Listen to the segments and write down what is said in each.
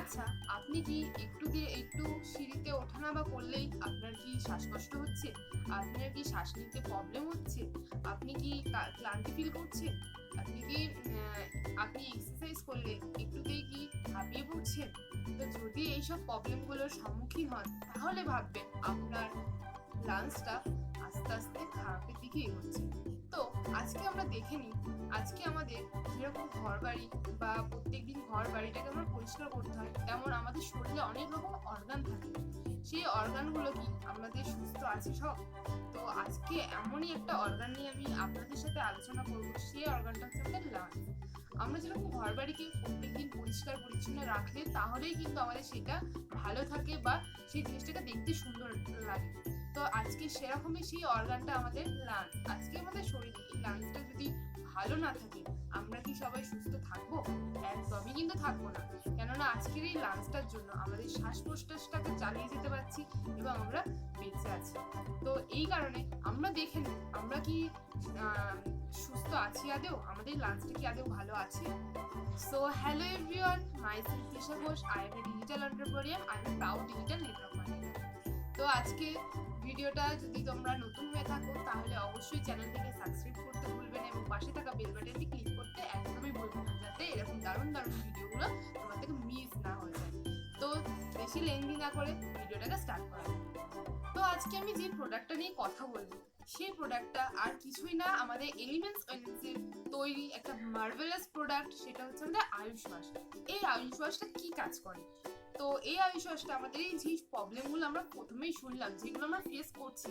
আচ্ছা, আপনি কি একটু সিঁড়িতে ওঠানামা করলেই আপনার কি শ্বাসকষ্ট হচ্ছে? আপনার কি শ্বাস নিতে প্রবলেম হচ্ছে? আপনি কি ক্লান্তি ফিল করছেন? আপনি কি আপনি এক্সারসাইজ করলে একটুতেই কি হাঁপিয়ে পড়ছেন? তো যদি এইসব প্রবলেমগুলোর সম্মুখীন হন তাহলে ভাববেন আপনার লাঞ্চটা আস্তে আস্তে খারাপের দিকে এগোচ্ছে। তো আজকে আমরা দেখে নিই, আজকে আমাদের যেরকম ঘর বাড়ি বা প্রত্যেকদিন ঘর বাড়িটাকে আমরা পরিষ্কার করতে হয়, তেমন আমাদের শরীরে অনেক রকম অর্গান থাকে। সেই অর্গানগুলো কি আমাদের সুস্থ আছে সব? তো আজকে এমনই একটা অর্গান নিয়ে আমি আপনাদের সাথে আলোচনা করবো, সেই অর্গানটা হচ্ছে আমাদের লাংস। আমরা যেরকম ঘর বাড়িকে প্রত্যেকদিন পরিষ্কার পরিচ্ছন্ন রাখলে তাহলেই কিন্তু আমাদের সেটা ভালো থাকে বা সেই জিনিসটাকে দেখতে সুন্দর লাগে। তো আজকে সেরকমই সেই অর্গানটা আমাদের লাংস। আজকে আমাদের শরীরে এই লাংসটা যদি ভালো না থাকে, আমরা কি সবাই সুস্থ থাকবো? একদমই কিন্তু থাকবো না। কেননা আজকের এই লাংসটার জন্য আমাদের শ্বাস প্রশ্বাসটাকে চালিয়ে যেতে পারছি এবং আমরা বেঁচে আছি। তো এই কারণে আমরা দেখে নিই, আমরা কি সুস্থ আছি আদেও? আমাদের লাংসটা কি আদেও ভালো আছে? So hello everyone, myself Tisha Ghosh. I am a digital entrepreneur. I am a proud digital network marketer. তো আজকে ভিডিওটা যদি তোমরা নতুন হয়ে থাকো তাহলে অবশ্যই চ্যানেলটিকে সাবস্ক্রাইব করতে ভুলবে না এবং পাশে থাকা বেল বাটনটি ক্লিক করতে একদমই ভুলবে না, যাতে এরকম দারুণ দারুণ ভিডিওগুলো তোমার থেকে মিস না হয়ে যায়। তো বেশি লেন্দি না করে ভিডিওটাকে স্টার্ট করা যাক। তো আজকে আমি যে প্রোডাক্টটা নিয়ে কথা বলবো সেই প্রোডাক্টটা আর কিছুই না, আমাদের এলিমেন্টস ওয়েলনেসের তৈরি একটা মার্ভেলাস প্রোডাক্ট, সেটা হচ্ছে আমাদের আয়ুষ ওয়াশ। এই আয়ুষ ওয়াশটা কি কাজ করে? তো এই আয়ুষ ওয়াশটা আমাদের এই যে প্রবলেমগুলো আমরা প্রথমেই শুনলাম, যেগুলো আমরা ফেস করছি,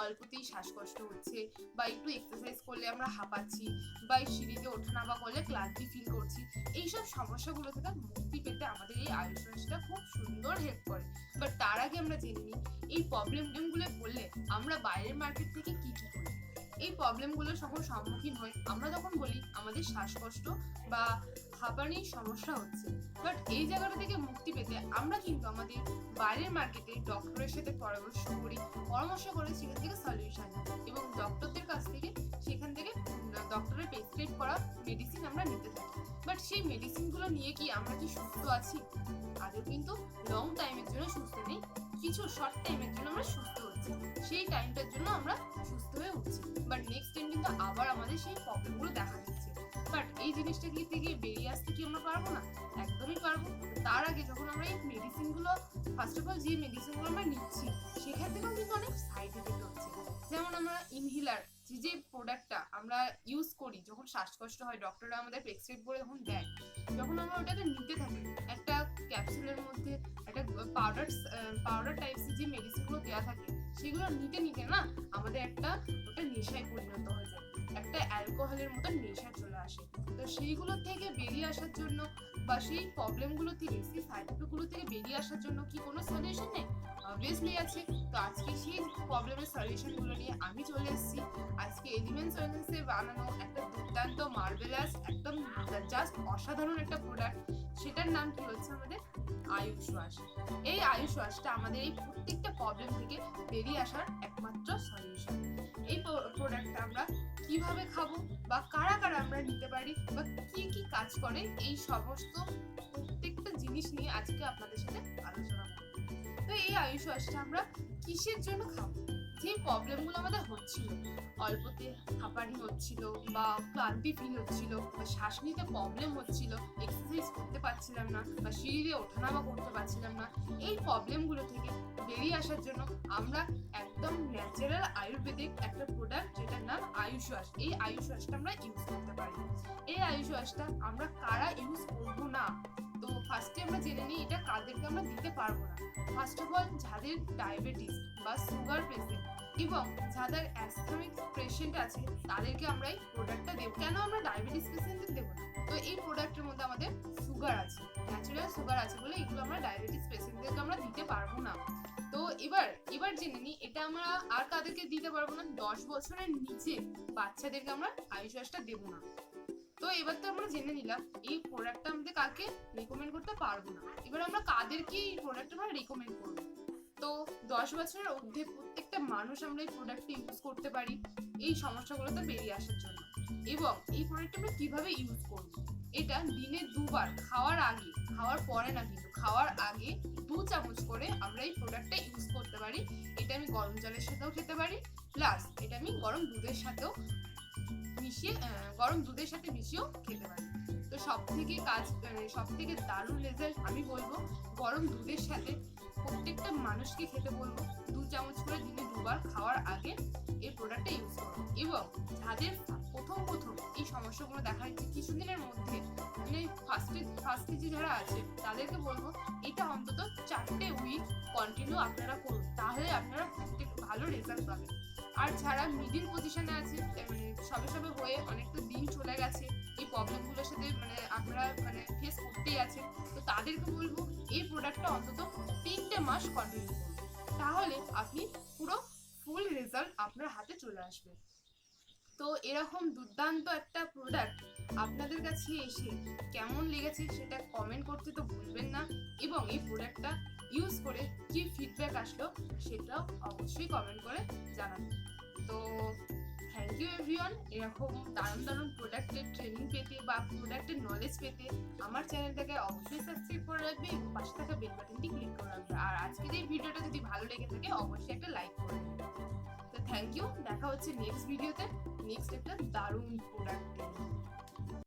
অল্পতেই শ্বাসকষ্ট হচ্ছে বা একটু এক্সারসাইজ করলে আমরা হাঁপাচ্ছি বা সিঁড়িতে ওঠানামা করলে ক্লান্তি ফিল করছি, এইসব সমস্যাগুলো থেকে মুক্তি পেতে আমাদের এই আয়ুষ ওয়াশটা খুব সুন্দর হেল্প করে। বাট তার আগে আমরা জেনে নিই এই প্রবলেমগুলো বললে আমরা বাইরের মার্কেট থেকে কি কি করি। এই প্রবলেমগুলো যখন সম্মুখীন হই, আমরা তখন বলি আমাদের শ্বাসকষ্ট বা হাঁপানির সমস্যা হচ্ছে। বাট এই জায়গাটা থেকে মুক্তি পেতে আমরা কিন্তু আমাদের বাইরের মার্কেটে ডক্টরের সাথে পরামর্শ করে সেখান থেকে সলিউশন এবং ডক্টরদের কাছ থেকে সেখান থেকে ডক্টরের প্রেসক্রাইব করা মেডিসিন আমরা নিতে থাকি। বাট সেই মেডিসিনগুলো নিয়ে কি আমরা কি সুস্থ আছি? আদৌ কিন্তু লং টাইমের জন্য সুস্থ নেই, কিছু শর্ট টাইমের জন্য আমরা সুস্থ হচ্ছি, সেই টাইমটার জন্য আমরা সুস্থ হয়ে উঠছি, বাট নেক্সট টাইম কিন্তু আবার আমাদের সেই প্রবলেমগুলো দেখা দিচ্ছে। বাট এই জিনিসটা কি থেকে বেরিয়ে আসতে কি আমরা পারবো না? একদমই পারবো। তার আগে যখন আমরা এই মেডিসিনগুলো, ফার্স্ট অফ অল যে মেডিসিনগুলো আমরা নিচ্ছি সেখান থেকেও কিন্তু অনেক সাইড এফেক্ট হচ্ছে। যেমন আমরা ইনহেলার যে প্রোডাক্টটা আমরা ইউজ করি যখন শ্বাসকষ্ট হয়, ডক্টররা আমাদের প্রেসক্রাইব করে যখন দেয়, যখন আমরা ওটাকে নিতে থাকি একটা ক্যাপসুলের মধ্যে একটা পাউডার টাইপসের যে মেডিসিনগুলো দেওয়া থাকে, সেগুলো নিতে নিতে না আমাদের ওটা নেশায় পরিণত হয়ে যায়, একটা অ্যালকোহলের মতো নেশা চলে আসে। তো সেইগুলো থেকে বেরিয়ে আসার জন্য বা সেই প্রবলেমগুলো থেকে, সেই সাইড এফেক্টগুলো থেকে বেরিয়ে আসার জন্য কি কোনো সলিউশন নেই? অবভিয়াসলি আছে। তো আজকে সেই প্রবলেমের সলিউশনগুলো নিয়ে আমি চলে এসেছি। আজকে এলিমেন্টস ওয়েলনেসে বানানো একটা দুর্দান্ত মার্ভেলাস, একদম জাস্ট অসাধারণ একটা প্রোডাক্ট, সেটার নাম কি হচ্ছে আমাদের আয়ুষ ওয়াশ। এই আয়ুষ ওয়াশটা আমাদের এই প্রত্যেকটা প্রবলেম থেকে বেরিয়ে আসার একমাত্র সলিউশন। এই প্রোডাক্টটা আমরা কিভাবে খাবো বা কারা কারা আমরা নিতে পারি বা কি কি কাজ করে, এই সমস্ত প্রত্যেকটা জিনিস নিয়ে আজকে আপনাদের সাথে আলোচনা করব। তো এই আয়ুষ ওয়াশটা আমরা কিসের জন্য খাবো? যে প্রবলেমগুলো আমাদের হচ্ছিল, অল্পতে হাঁপানি হচ্ছিল বা ক্লান্তি ফিল হচ্ছিল বা শ্বাস নিতে প্রবলেম হচ্ছিল, এক্সারসাইজ করতে পারছিলাম না বা সিঁড়িতে ওঠানামা করতে পারছিলাম না, এই প্রবলেমগুলো থেকে বেরিয়ে আসার জন্য আমরা একদম ন্যাচারাল আয়ুর্বেদিক একটা প্রোডাক্ট যেটার নাম আয়ুষ ওয়াশ, এই আয়ুষ ওয়াশটা আমরা ইউজ করতে পারি। এই আয়ুষ ওয়াশটা আমরা কারা ইউজ করবো না? তো ফার্স্টে আমরা জেনে নিই এটা কাদেরকে আমরা দিতে পারবো না। ফার্স্ট অফ অল যাদের ডায়াবেটিস বা সুগার পেশেন্ট এবং যাদের অ্যাস্থমেটিক পেশেন্ট আছে তাদেরকে আমরা এই প্রোডাক্টটা দেবো। কেন আমরা ডায়াবেটিস পেশেন্টদের দেবো না? তো এই প্রোডাক্টের মধ্যে আমাদের সুগার আছে, ন্যাচারাল সুগার আছে বলে এগুলো আমরা ডায়াবেটিস পেশেন্টদেরকে আমরা দিতে পারবো না। তো এবার জেনে নিই এটা আমরা আর কাদেরকে দিতে পারবো না। 10 বছরের নিচে বাচ্চাদেরকে আমরা আয়ুষ ওয়াশটা দেবো না। তো এবার তো আমরা জেনে নিলাম এই প্রোডাক্টটা আমাদের কাকে রেকমেন্ড করতে পারবো না। এবার আমরা কাদেরকে এই প্রোডাক্টটা আমরা রেকমেন্ড করবো? তো 10 বছরের ঊর্ধ্বে প্রত্যেকটা মানুষ আমরা এই প্রোডাক্টটা ইউজ করতে পারি এই সমস্যাগুলোতে বেরিয়ে আসার জন্য। এবং এই প্রোডাক্টটা আমরা কিভাবে ইউজ করব। এটা দিনে দুবার, খাওয়ার আগে, খাওয়ার পরে না, কিন্তু খাওয়ার আগে 2 চামচ করে আমরা এই প্রোডাক্টটা ইউজ করতে পারি। এটা আমি গরম জলের সাথেও খেতে পারি, প্লাস এটা আমি গরম দুধের সাথেও মিশিয়েও খেতে পারি। তো সব থেকে দারুণ রেজাল্ট আমি বলবো গরম দুধের সাথে প্রত্যেকটা মানুষকে খেতে বলবো 2 চামচ করে দিনে দুবার খাওয়ার আগে এই প্রোডাক্টটা ইউজ করো। এবং যাদের প্রথম এই সমস্যাগুলো দেখা যাচ্ছে কিছুদিনের মধ্যে, মানে ফার্স্টে যে যারা আছে তাদেরকে বলবো এটা অন্তত 4টে উইক কন্টিনিউ আপনারা করুন, তাহলে আপনারা ভালো রেজাল্ট পাবেন। আর যারা মিডিল পজিশনে আছে, মানে সবে হয়ে অনেকটা দিন চলে গেছে, এই প্রবলেমগুলোর সাথে আপনারা ফেস করতেই আছে, তো তাদেরকে বলবো এই প্রোডাক্টটা অন্তত 3টে মাস কন্টিনিউ করুন, তাহলে আপনি পুরো ফুল রেজাল্ট আপনার হাতে চলে আসবে। তো এরকম দুর্দান্ত একটা প্রোডাক্ট আপনাদের কাছে এসে কেমন লেগেছে সেটা কমেন্ট করতে তো ভুলবেন না, এবং এই প্রোডাক্টটা ইউজ করে কি ফিডব্যাক আসলো সেটাও অবশ্যই কমেন্ট করে জানাবেন। তো থ্যাংক ইউ এভরিওয়ান। এরকম দারুণ প্রোডাক্টের ট্রেনিং পেতে বা প্রোডাক্টের নলেজ পেতে আমার চ্যানেলটাকে অবশ্যই সাবস্ক্রাইব করে রাখবে এবং পাশে থাকা বেল বাটনটি ক্লিক করে রাখবে। আর আজকের এই ভিডিওটা যদি ভালো লেগে থাকে অবশ্যই একটা লাইক করে দেবে। তো থ্যাংক ইউ, দেখা হচ্ছে নেক্সট ভিডিওতে নেক্সট একটা দারুণ প্রোডাক্ট।